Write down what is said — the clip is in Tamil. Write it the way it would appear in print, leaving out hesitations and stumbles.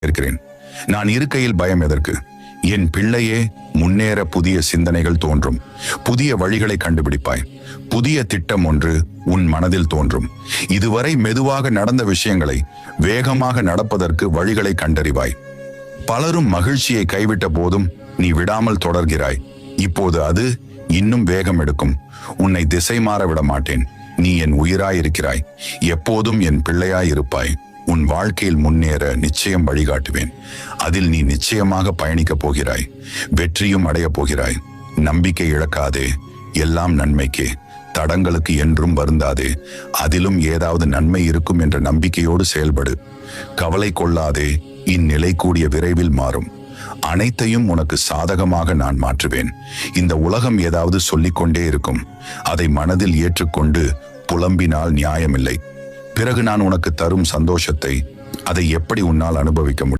இருக்கிறேன். நான் இருக்கையில் பயம் எதற்கு? என் பிள்ளையே, முன்னேற புதிய சிந்தனைகள் தோன்றும். புதிய வழிகளை கண்டுபிடிப்பாய். புதிய திட்டம் ஒன்று உன் மனதில் தோன்றும். இதுவரை மெதுவாக நடந்த விஷயங்களை வேகமாக நடப்பதற்கு வழிகளை கண்டறிவாய். பலரும் மகிழ்ச்சியை கைவிட்ட போதும் நீ விடாமல் தொடர்கிறாய். இப்போது அது இன்னும் வேகம் எடுக்கும். உன்னை திசை மாற விட மாட்டேன். நீ என் உயிராயிருக்கிறாய். எப்போதும் என் பிள்ளையாயிருப்பாய். உன் வாழ்க்கையில் முன்னேற நிச்சயம் வழிகாட்டுவேன். அதில் நீ நிச்சயமாக பயணிக்கப் போகிறாய். வெற்றியும் அடையப் போகிறாய். நம்பிக்கை இழக்காதே. எல்லாம் நன்மைக்கே. தடங்களுக்கு என்றும் வருந்தாதே. அதிலும் ஏதாவது நன்மை இருக்கும் என்ற நம்பிக்கையோடு செயல்படு. கவலை கொள்ளாதே. இந்நிலை கூடிய விரைவில் மாறும். அனைத்தையும் உனக்கு சாதகமாக நான் மாற்றுவேன். இந்த உலகம் ஏதாவது சொல்லிக்கொண்டே இருக்கும். அதை மனதில் ஏற்றுக்கொண்டு புலம்பினால் நியாயமில்லை. பிறகு நான் உனக்கு தரும் சந்தோஷத்தை அதை எப்படி உன்னால் அனுபவிக்க முடியும்?